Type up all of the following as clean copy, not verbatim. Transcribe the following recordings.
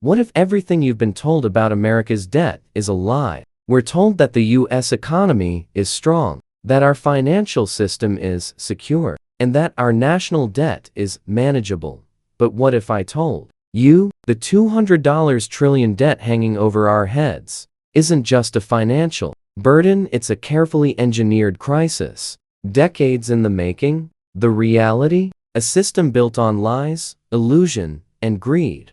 What if everything you've been told about America's debt is a lie? We're told that the U.S. economy is strong, that our financial system is secure, and that our national debt is manageable. But what if I told you the $200 trillion debt hanging over our heads isn't just a financial burden, it's a carefully engineered crisis, decades in the making? The reality? A system built on lies, illusion, and greed,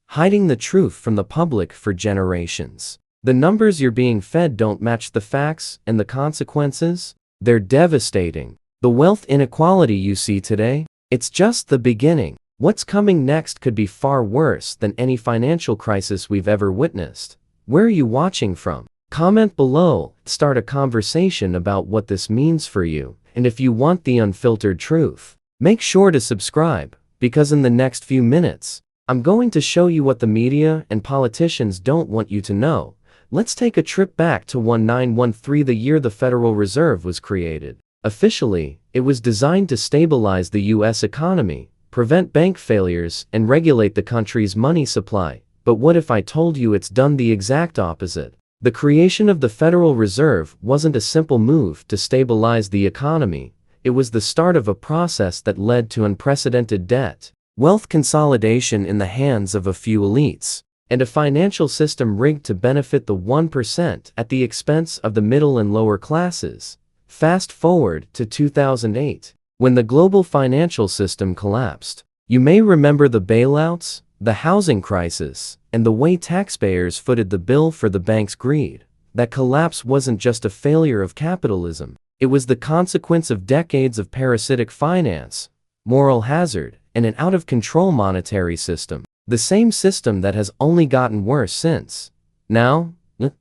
hiding the truth from the public for generations. The numbers you're being fed don't match the facts, and the consequences? They're devastating. The wealth inequality you see today? It's just the beginning. What's coming next could be far worse than any financial crisis we've ever witnessed. Where are you watching from? Comment below, start a conversation about what this means for you, and if you want the unfiltered truth, make sure to subscribe, because in the next few minutes, I'm going to show you what the media and politicians don't want you to know. Let's take a trip back to 1913, the year the Federal Reserve was created. Officially, it was designed to stabilize the U.S. economy, prevent bank failures, and regulate the country's money supply. But what if I told you it's done the exact opposite? The creation of the Federal Reserve wasn't a simple move to stabilize the economy. It was the start of a process that led to unprecedented debt, wealth consolidation in the hands of a few elites, and a financial system rigged to benefit the 1% at the expense of the middle and lower classes. Fast forward to 2008, when the global financial system collapsed. You may remember the bailouts, the housing crisis, and the way taxpayers footed the bill for the bank's greed. That collapse wasn't just a failure of capitalism. It was the consequence of decades of parasitic finance, moral hazard, and an out-of-control monetary system. The same system that has only gotten worse since. Now,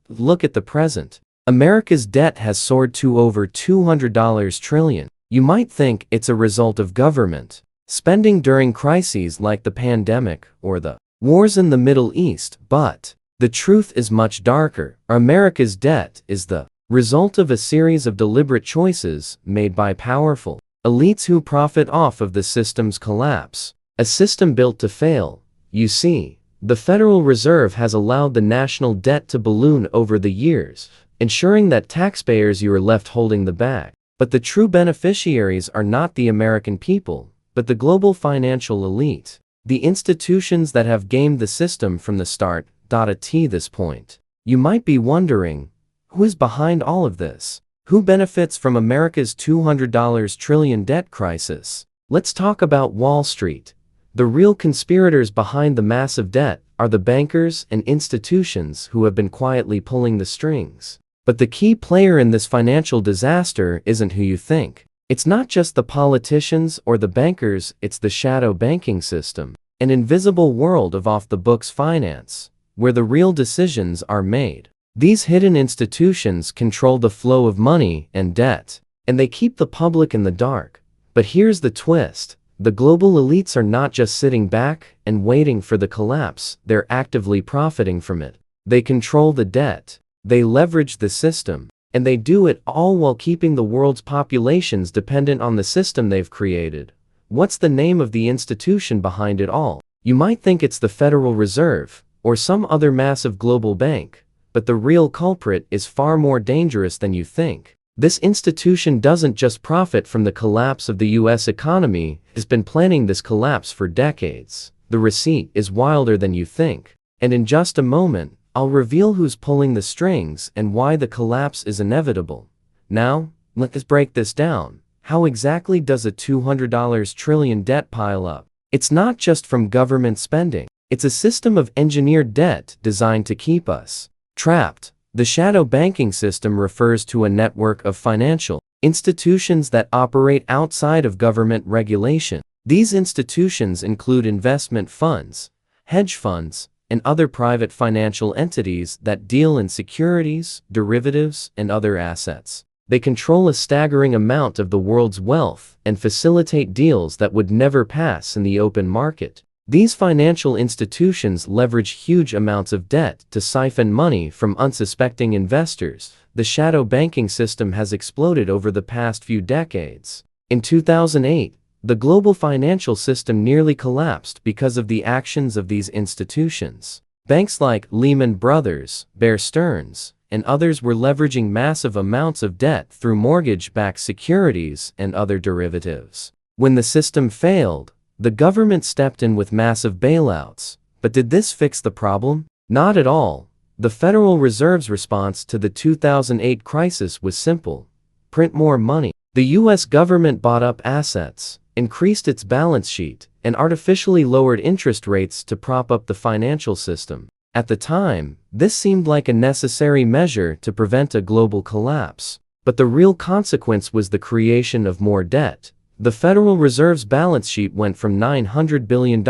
look at the present. America's debt has soared to over $200 trillion. You might think it's a result of government spending during crises like the pandemic or the wars in the Middle East, but the truth is much darker. America's debt is the result of a series of deliberate choices made by powerful elites who profit off of the system's collapse. A system built to fail. You see, the Federal Reserve has allowed the national debt to balloon over the years, ensuring that taxpayers are left holding the bag. But the true beneficiaries are not the American people, but the global financial elite, the institutions that have gamed the system from the start. At this point, you might be wondering, who is behind all of this? Who benefits from America's $200 trillion debt crisis? Let's talk about Wall Street. The real conspirators behind the massive debt are the bankers and institutions who have been quietly pulling the strings. But the key player in this financial disaster isn't who you think. It's not just the politicians or the bankers, it's the shadow banking system, an invisible world of off-the-books finance, where the real decisions are made. These hidden institutions control the flow of money and debt, and they keep the public in the dark. But here's the twist. The global elites are not just sitting back and waiting for the collapse, they're actively profiting from it. They control the debt, they leverage the system, and they do it all while keeping the world's populations dependent on the system they've created. What's the name of the institution behind it all? You might think it's the Federal Reserve, or some other massive global bank, but the real culprit is far more dangerous than you think. This institution doesn't just profit from the collapse of the U.S. economy, it's been planning this collapse for decades. The receipt is wilder than you think. And in just a moment, I'll reveal who's pulling the strings and why the collapse is inevitable. Now, let's break this down. How exactly does a $200 trillion debt pile up? It's not just from government spending. It's a system of engineered debt designed to keep us trapped. The shadow banking system refers to a network of financial institutions that operate outside of government regulation. These institutions include investment funds, hedge funds, and other private financial entities that deal in securities, derivatives, and other assets. They control a staggering amount of the world's wealth and facilitate deals that would never pass in the open market. These financial institutions leverage huge amounts of debt to siphon money from unsuspecting investors. The shadow banking system has exploded over the past few decades. In 2008, the global financial system nearly collapsed because of the actions of these institutions. Banks like Lehman Brothers, Bear Stearns, and others were leveraging massive amounts of debt through mortgage-backed securities and other derivatives. When the system failed, the government stepped in with massive bailouts. But did this fix the problem? Not at all. The Federal Reserve's response to the 2008 crisis was simple: print more money. The U.S. government bought up assets, increased its balance sheet, and artificially lowered interest rates to prop up the financial system. At the time, this seemed like a necessary measure to prevent a global collapse. But the real consequence was the creation of more debt. The Federal Reserve's balance sheet went from $900 billion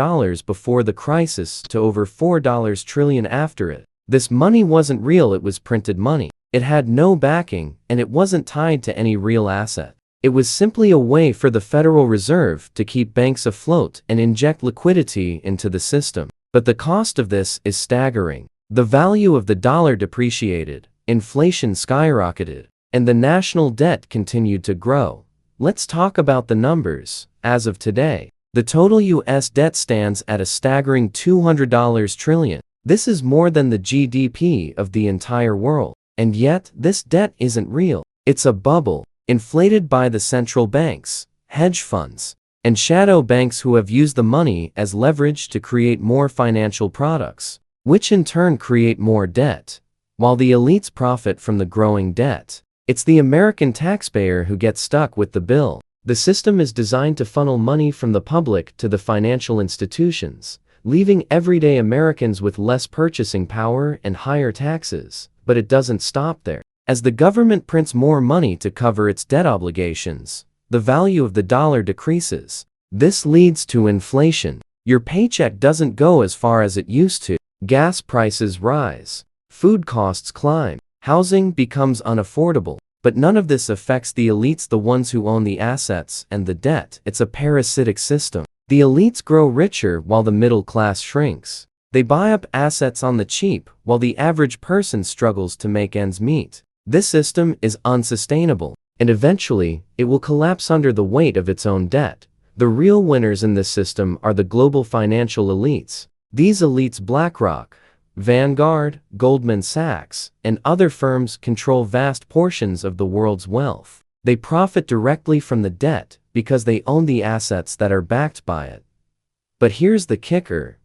before the crisis to over $4 trillion after it. This money wasn't real, it was printed money. It had no backing, and it wasn't tied to any real asset. It was simply a way for the Federal Reserve to keep banks afloat and inject liquidity into the system. But the cost of this is staggering. The value of the dollar depreciated, inflation skyrocketed, and the national debt continued to grow. Let's talk about the numbers. As of today, the total U.S. debt stands at a staggering $200 trillion. This is more than the GDP of the entire world. And yet, this debt isn't real. It's a bubble, inflated by the central banks, hedge funds, and shadow banks who have used the money as leverage to create more financial products, which in turn create more debt, while the elites profit from the growing debt. It's the American taxpayer who gets stuck with the bill. The system is designed to funnel money from the public to the financial institutions, leaving everyday Americans with less purchasing power and higher taxes. But it doesn't stop there. As the government prints more money to cover its debt obligations, the value of the dollar decreases. This leads to inflation. Your paycheck doesn't go as far as it used to. Gas prices rise. Food costs climb. Housing becomes unaffordable. But none of this affects the elites, the ones who own the assets and the debt. It's a parasitic system. The elites grow richer while the middle class shrinks. They buy up assets on the cheap while the average person struggles to make ends meet. This system is unsustainable, and eventually, it will collapse under the weight of its own debt. The real winners in this system are the global financial elites. These elites, BlackRock, Vanguard, Goldman Sachs, and other firms, control vast portions of the world's wealth. They profit directly from the debt because they own the assets that are backed by it. But here's the kicker.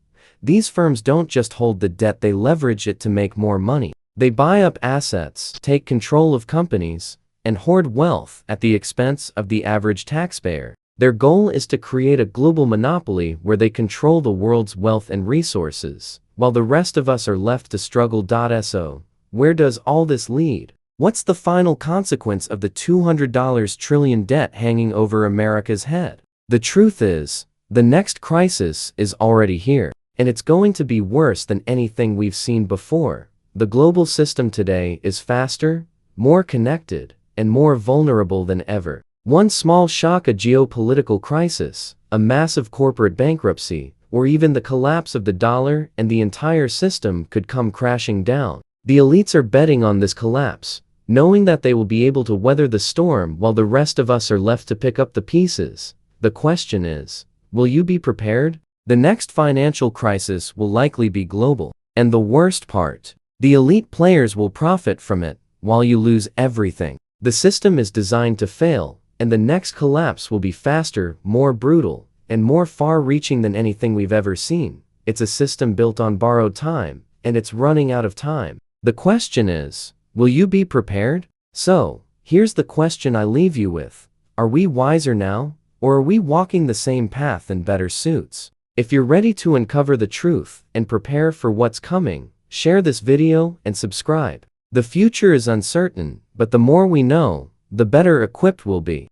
These firms don't just hold the debt, they leverage it to make more money. They buy up assets, take control of companies, and hoard wealth at the expense of the average taxpayer. Their goal is to create a global monopoly where they control the world's wealth and resources, while the rest of us are left to struggle. So, where does all this lead? What's the final consequence of the $200 trillion debt hanging over America's head? The truth is, the next crisis is already here, and it's going to be worse than anything we've seen before. The global system today is faster, more connected, and more vulnerable than ever. One small shock, a geopolitical crisis, a massive corporate bankruptcy, or even the collapse of the dollar, and the entire system could come crashing down. The elites are betting on this collapse, knowing that they will be able to weather the storm while the rest of us are left to pick up the pieces. The question is, will you be prepared? The next financial crisis will likely be global. And the worst part, the elite players will profit from it, while you lose everything. The system is designed to fail, and the next collapse will be faster, more brutal, and more far-reaching than anything we've ever seen. It's a system built on borrowed time, and it's running out of time. The question is, will you be prepared? So, here's the question I leave you with. Are we wiser now, or are we walking the same path in better suits? If you're ready to uncover the truth and prepare for what's coming, share this video and subscribe. The future is uncertain, but the more we know, the better equipped we'll be.